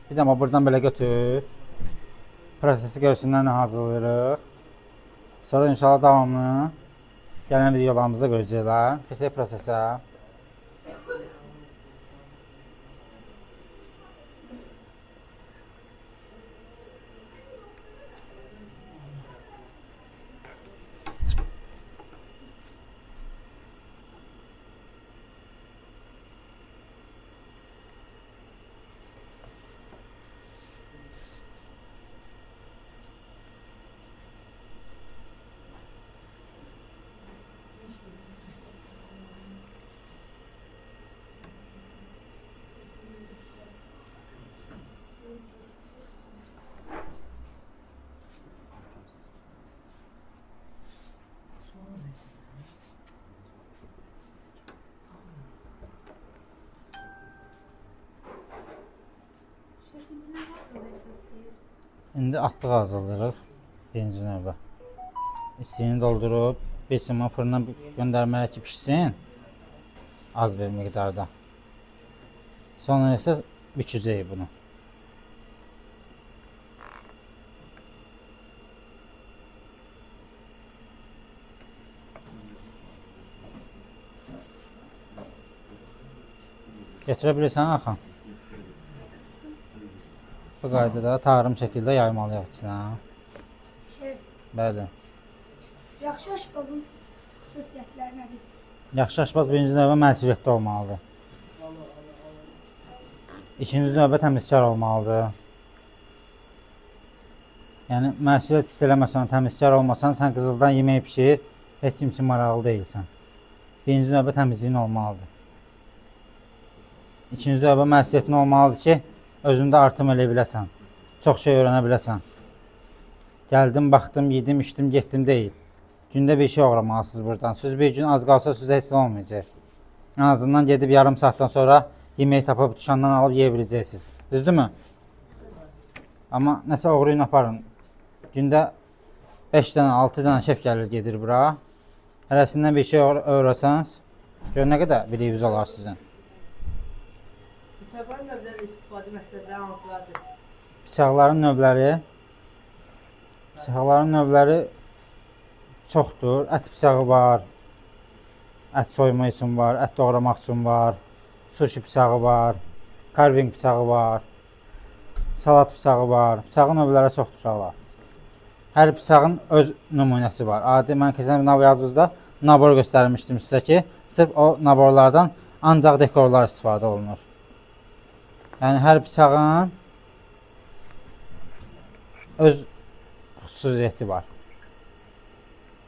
Bir də buradan belə götür. Prosesi görsünlər nə hazırlayırıq. Sonra inşallah davamını gələn videolarımızda görəcəklər. Keçək prosesə. İndi atlıq hazırlayırıq birinci növbə. İstiyini doldurub, bir çimon fırına göndərməli ki pişsin. Az bir miqdarda. Sonra isə bükəcəyik bunu. Gətirə bilirsən Axan? Bu qaydada tarım şəkildə yaymalıyıq içinə. Bəli. Yaxşı aşpazın xüsusiyyətləri nədir? Yaxşı aşpaz birinci növbə məsuliyyətli olmalıdır. İkinci növbə təmizkar olmalıdır. Yəni, məsuliyyət hiss eləməsən, təmizkar olmasan, sən qızıldan yemək pişir, heç kim üçün maraqlı deyilsən. Birinci növbə təmizliyin olmalıdır. İkinci növbə məsuliyyətin olmalıdır ki, özündə artım elə biləsən, çox şey öyrənə biləsən. Gəldim, baxdım, yedim, içdim, getdim deyil. Gündə bir şey uğramalısınız buradan. Siz bir gün az qalsa sizə heç olmayacaq. En azından gedib yarım saatdan sonra yemək tapıb dükkandan alıb yeyə biləcəksiniz. Düzdürmü? Amma nəsə uğrayın aparın. Gündə 5 dənə, 6 dənə şef gəlir, gedir bura. Hərəsindən bir şey öyrəsəniz, gör nə qədər biliyiniz olar sizin. Bıçaqların növləri istifadə məqsədləri hansılardır? Bıçaqların növləri çoxdur. Ət bıçağı var, ət soyma üçün var, ət doğramaq üçün var, sushi bıçağı var, karving bıçağı var, salat bıçağı var. Bıçağın növləri çoxdur uşaqlar. Hər bıçağın öz nümunəsi var. Adi, mən keçən navyazımızda nabor göstərmişdim sizə ki, sırf o naborlardan ancaq dekorlar istifadə olunur. Yəni, hər bıçağın öz xüsusiyyəti var.